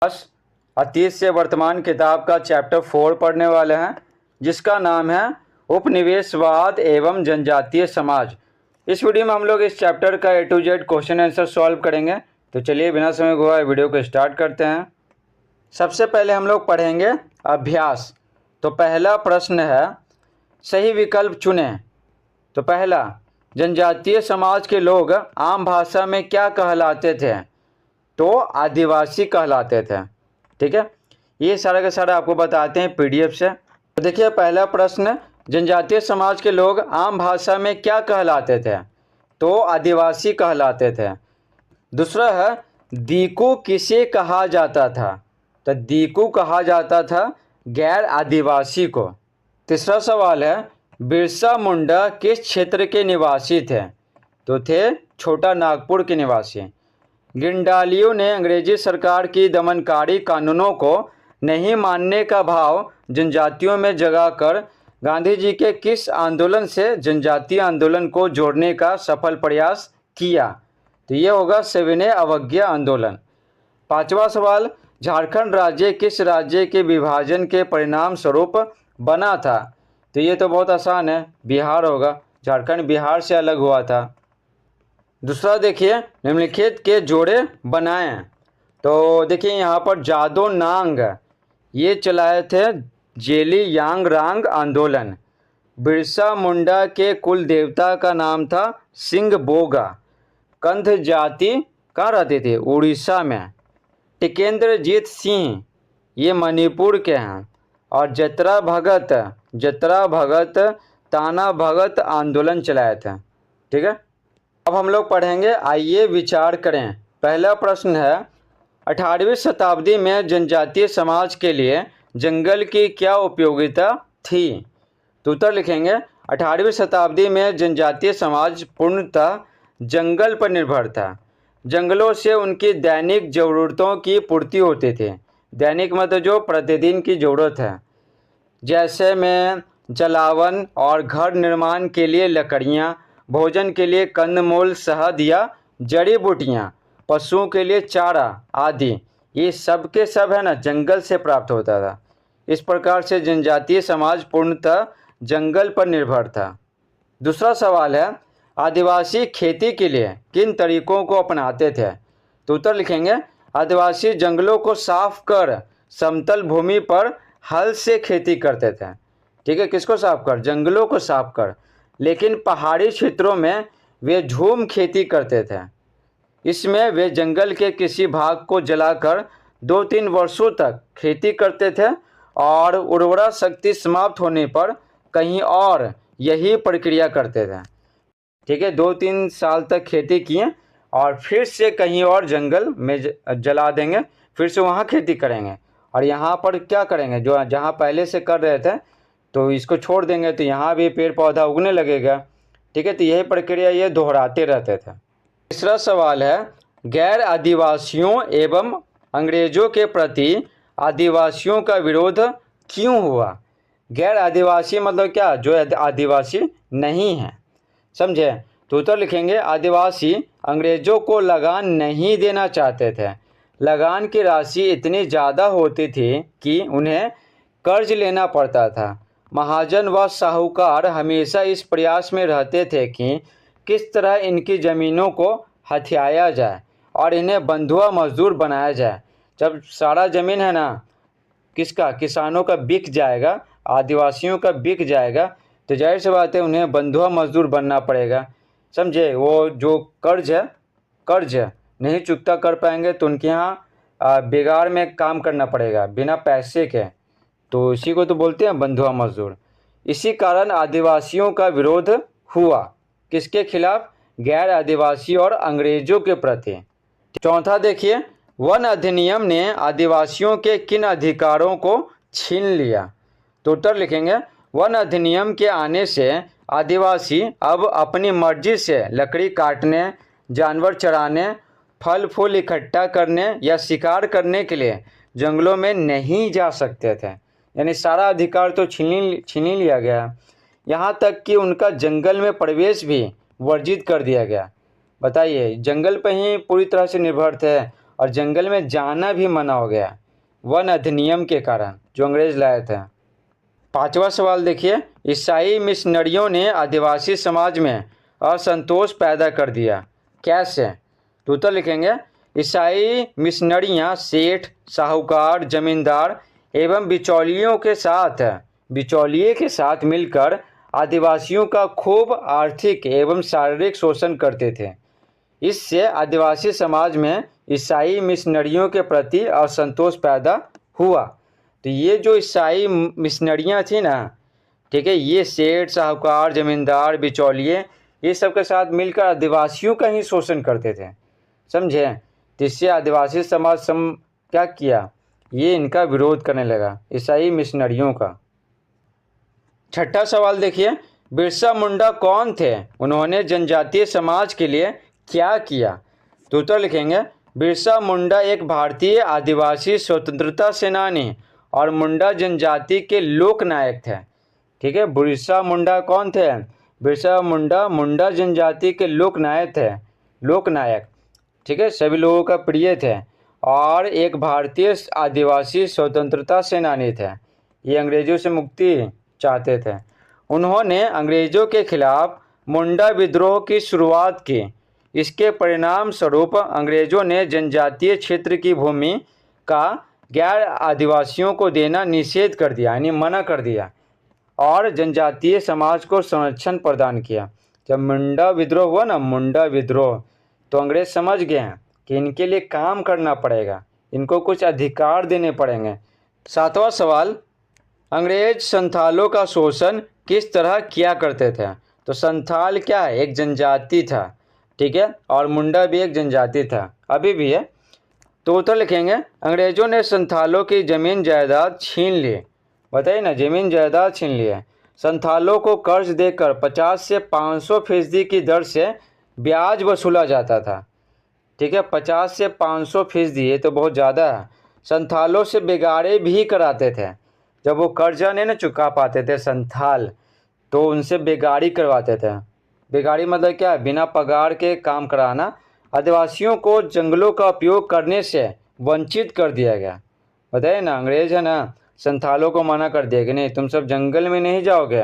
बस अतीत से वर्तमान किताब का चैप्टर 4 पढ़ने वाले हैं, जिसका नाम है उपनिवेशवाद एवं जनजातीय समाज। इस वीडियो में हम लोग इस चैप्टर का A to Z question answer solve करेंगे। तो चलिए बिना समय गवाए वीडियो को स्टार्ट करते हैं। सबसे पहले हम लोग पढ़ेंगे अभ्यास। तो पहला प्रश्न है, सही विकल्प चुनें। तो पहला, जनजातीय समाज के लोग आम भाषा में क्या कहलाते थे? तो आदिवासी कहलाते थे। ठीक है, ये सारा का सारा आपको बताते हैं PDF से। तो देखिए पहला प्रश्न, जनजातीय समाज के लोग आम भाषा में क्या कहलाते थे? तो आदिवासी कहलाते थे। दूसरा है, दीकू किसे कहा जाता था? तो दीकू कहा जाता था गैर आदिवासी को। तीसरा सवाल है, बिरसा मुंडा किस क्षेत्र के निवासी थे? तो थे छोटा नागपुर के निवासी। गिरडालियों ने अंग्रेजी सरकार की दमनकारी कानूनों को नहीं मानने का भाव जनजातियों में जगाकर गांधी जी के किस आंदोलन से जनजातीय आंदोलन को जोड़ने का सफल प्रयास किया? तो ये होगा सविनय अवज्ञा आंदोलन। पांचवा सवाल, झारखंड राज्य किस राज्य के विभाजन के परिणाम स्वरूप बना था? तो ये तो बहुत आसान है, बिहार होगा। झारखंड बिहार से अलग हुआ था। दूसरा देखिए, निम्नलिखित के जोड़े बनाएं। तो देखिए यहाँ पर जादो नांग ये चलाए थे जेली यांग रांग आंदोलन। बिरसा मुंडा के कुल देवता का नाम था सिंह बोगा। कंध जाति कहाँ रहती थी? उड़ीसा में। टिकेंद्रजीत सिंह ये मणिपुर के हैं। और जतरा भगत ताना भगत आंदोलन चलाए थे। ठीक है, अब हम लोग पढ़ेंगे, आइए विचार करें। पहला प्रश्न है, 18वीं शताब्दी में जनजातीय समाज के लिए जंगल की क्या उपयोगिता थी? तो उत्तर लिखेंगे, 18वीं शताब्दी में जनजातीय समाज पूर्णतः जंगल पर निर्भर था। जंगलों से उनकी दैनिक ज़रूरतों की पूर्ति होती थी। दैनिक मतलब जो प्रतिदिन की ज़रूरत है, जैसे में जलावन और घर निर्माण के लिए लकड़ियाँ, भोजन के लिए कंदमूल, शहद या जड़ी बूटियाँ, पशुओं के लिए चारा आदि, ये सब के सब है ना जंगल से प्राप्त होता था। इस प्रकार से जनजातीय समाज पूर्णतः जंगल पर निर्भर था। दूसरा सवाल है, आदिवासी खेती के लिए किन तरीकों को अपनाते थे? तो उत्तर लिखेंगे, आदिवासी जंगलों को साफ कर समतल भूमि पर हल से खेती करते थे। ठीक है, किसको साफ कर? जंगलों को साफ कर। लेकिन पहाड़ी क्षेत्रों में वे झूम खेती करते थे। इसमें वे जंगल के किसी भाग को जलाकर 2-3 वर्षों तक खेती करते थे और उर्वरा शक्ति समाप्त होने पर कहीं और यही प्रक्रिया करते थे। ठीक है, 2-3 साल तक खेती किए और फिर से कहीं और जंगल में जला देंगे, फिर से वहाँ खेती करेंगे और यहाँ पर क्या करेंगे, जो जहाँ पहले से कर रहे थे तो इसको छोड़ देंगे तो यहाँ भी पेड़ पौधा उगने लगेगा। ठीक है, तो यही प्रक्रिया ये दोहराते रहते थे। तीसरा सवाल है, गैर आदिवासियों एवं अंग्रेजों के प्रति आदिवासियों का विरोध क्यों हुआ? गैर आदिवासी मतलब क्या? जो आदिवासी नहीं है, समझे? तो उत्तर लिखेंगे, आदिवासी अंग्रेजों को लगान नहीं देना चाहते थे। लगान की राशि इतनी ज़्यादा होती थी कि उन्हें कर्ज लेना पड़ता था। महाजन व साहूकार हमेशा इस प्रयास में रहते थे कि किस तरह इनकी ज़मीनों को हथियाया जाए और इन्हें बंधुआ मजदूर बनाया जाए। जब सारा ज़मीन है ना किसका? किसानों का बिक जाएगा, आदिवासियों का बिक जाएगा, तो जाहिर सी बात है उन्हें बंधुआ मजदूर बनना पड़ेगा। समझे? वो जो कर्ज नहीं चुकता कर पाएंगे तो उनके यहाँ बेगार में काम करना पड़ेगा बिना पैसे के, तो इसी को तो बोलते हैं बंधुआ मजदूर। इसी कारण आदिवासियों का विरोध हुआ। किसके खिलाफ? गैर आदिवासी और अंग्रेजों के प्रति। चौथा देखिए, वन अधिनियम ने आदिवासियों के किन अधिकारों को छीन लिया? तो उत्तर लिखेंगे, वन अधिनियम के आने से आदिवासी अब अपनी मर्जी से लकड़ी काटने, जानवर चराने, फल फूल इकट्ठा करने या शिकार करने के लिए जंगलों में नहीं जा सकते थे। यानी सारा अधिकार तो छीन लिया गया। यहाँ तक कि उनका जंगल में प्रवेश भी वर्जित कर दिया गया। बताइए, जंगल पर ही पूरी तरह से निर्भर थे और जंगल में जाना भी मना हो गया वन अधिनियम के कारण जो अंग्रेज लाए थे। 5वां सवाल देखिए, ईसाई मिशनरियों ने आदिवासी समाज में असंतोष पैदा कर दिया, कैसे? तो उत्तर लिखेंगे, ईसाई मिशनरियां सेठ, साहूकार, जमींदार एवं बिचौलिए के साथ मिलकर आदिवासियों का खूब आर्थिक एवं शारीरिक शोषण करते थे। इससे आदिवासी समाज में ईसाई मिशनरियों के प्रति असंतोष पैदा हुआ। तो ये जो ईसाई मिशनरियां थी ना, ठीक है, ये सेठ, साहूकार, जमींदार, बिचौलिए ये सब के साथ मिलकर आदिवासियों का ही शोषण करते थे, समझे? तो इससे आदिवासी समाज क्या किया, ये इनका विरोध करने लगा, ईसाई मिशनरियों का। 6ठा सवाल देखिए, बिरसा मुंडा कौन थे? उन्होंने जनजातीय समाज के लिए क्या किया? तो उत्तर लिखेंगे, बिरसा मुंडा एक भारतीय आदिवासी स्वतंत्रता सेनानी और मुंडा जनजाति के लोक नायक थे। ठीक है, बिरसा मुंडा कौन थे? बिरसा मुंडा मुंडा जनजाति के लोक नायक, ठीक है, सभी लोगों का प्रिय थे और एक भारतीय आदिवासी स्वतंत्रता सेनानी थे। ये अंग्रेजों से मुक्ति चाहते थे। उन्होंने अंग्रेजों के खिलाफ मुंडा विद्रोह की शुरुआत की। इसके परिणाम स्वरूप अंग्रेजों ने जनजातीय क्षेत्र की भूमि का गैर आदिवासियों को देना निषेध कर दिया, यानी मना कर दिया, और जनजातीय समाज को संरक्षण प्रदान किया। जब मुंडा विद्रोह हुआ ना, मुंडा विद्रोह, तो अंग्रेज समझ गए हैं कि इनके लिए काम करना पड़ेगा, इनको कुछ अधिकार देने पड़ेंगे। 7वां सवाल, अंग्रेज संथालों का शोषण किस तरह किया करते थे? तो संथाल क्या है? एक जनजाति था, ठीक है, और मुंडा भी एक जनजाति था, अभी भी है। तो उत्तर लिखेंगे, अंग्रेजों ने संथालों की जमीन जायदाद छीन ली। बताइए ना, जमीन जायदाद छीन ली है। संथालों को कर्ज देकर 50 से 500% की दर से ब्याज वसूला जाता था। ठीक है, 50 से 500%, ये तो बहुत ज़्यादा है। संथालों से बेगारे भी कराते थे। जब वो कर्जा नहीं ना चुका पाते थे संथाल, तो उनसे बेगारी करवाते थे। बेगारी मतलब क्या है? बिना पगार के काम कराना। आदिवासियों को जंगलों का उपयोग करने से वंचित कर दिया गया। बताइए ना, अंग्रेज है ना, संथालों को मना कर दिया कि नहीं, तुम सब जंगल में नहीं जाओगे,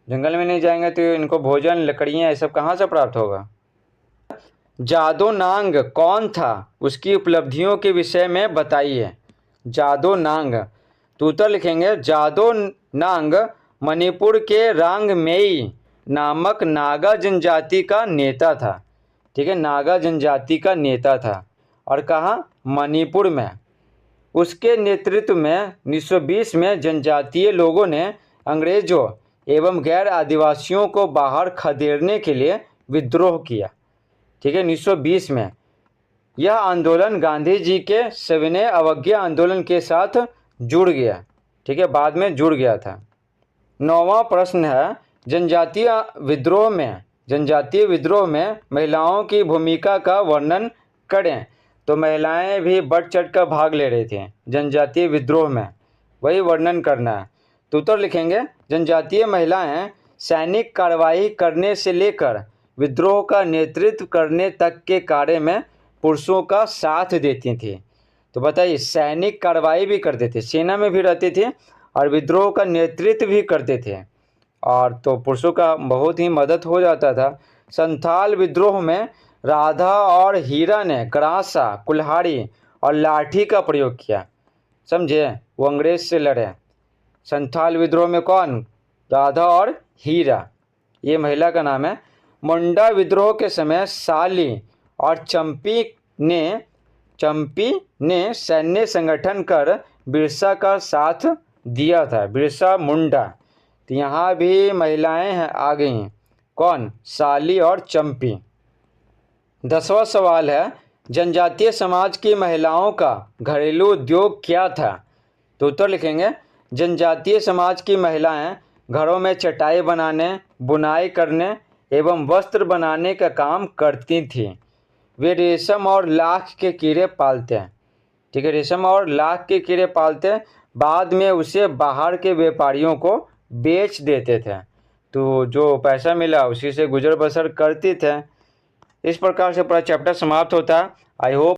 जंगल में नहीं जाएंगे तो इनको भोजन, लकड़ियाँ, ये सब कहाँ से प्राप्त होगा? जादो नांग कौन था? उसकी उपलब्धियों के विषय में बताइए। जादो नांग, तो उत्तर लिखेंगे, जादो नांग मणिपुर के रांगमेई नामक नागा जनजाति का नेता था। ठीक है, नागा जनजाति का नेता था, और कहाँ? मणिपुर में। उसके नेतृत्व में 1920 में जनजातीय लोगों ने अंग्रेजों एवं गैर आदिवासियों को बाहर खदेड़ने के लिए विद्रोह किया। ठीक है, 1920 में। यह आंदोलन गांधी जी के सविनय अवज्ञा आंदोलन के साथ जुड़ गया। ठीक है, बाद में जुड़ गया था। 9वां प्रश्न है, जनजातीय विद्रोह में महिलाओं की भूमिका का वर्णन करें। तो महिलाएं भी बढ़ चढ़ कर भाग ले रही थी जनजातीय विद्रोह में, वही वर्णन करना है। तो उत्तर लिखेंगे, जनजातीय महिलाएं सैनिक कार्रवाई करने से लेकर विद्रोह का नेतृत्व करने तक के कार्य में पुरुषों का साथ देती थी। तो बताइए, सैनिक कार्रवाई भी करते थे, सेना में भी रहते थे और विद्रोह का नेतृत्व भी करते थे, और तो पुरुषों का बहुत ही मदद हो जाता था। संथाल विद्रोह में राधा और हीरा ने गरासा, कुल्हाड़ी और लाठी का प्रयोग किया, समझे? वो अंग्रेज से लड़े। संथाल विद्रोह में कौन? राधा और हीरा, ये महिला का नाम है। मुंडा विद्रोह के समय साली और चंपी ने सैन्य संगठन कर बिरसा का साथ दिया था, बिरसा मुंडा। तो यहाँ भी महिलाएं आ गई, कौन? साली और चंपी। 10वां सवाल है, जनजातीय समाज की महिलाओं का घरेलू उद्योग क्या था? तो उत्तर लिखेंगे, जनजातीय समाज की महिलाएं घरों में चटाई बनाने, बुनाई करने एवं वस्त्र बनाने का काम करती थीं। वे रेशम और लाख के कीड़े पालते हैं। ठीक है, रेशम और लाख के कीड़े पालते हैं, बाद में उसे बाहर के व्यापारियों को बेच देते थे, तो जो पैसा मिला उसी से गुजर बसर करते थे। इस प्रकार से पूरा चैप्टर समाप्त होता है। I hope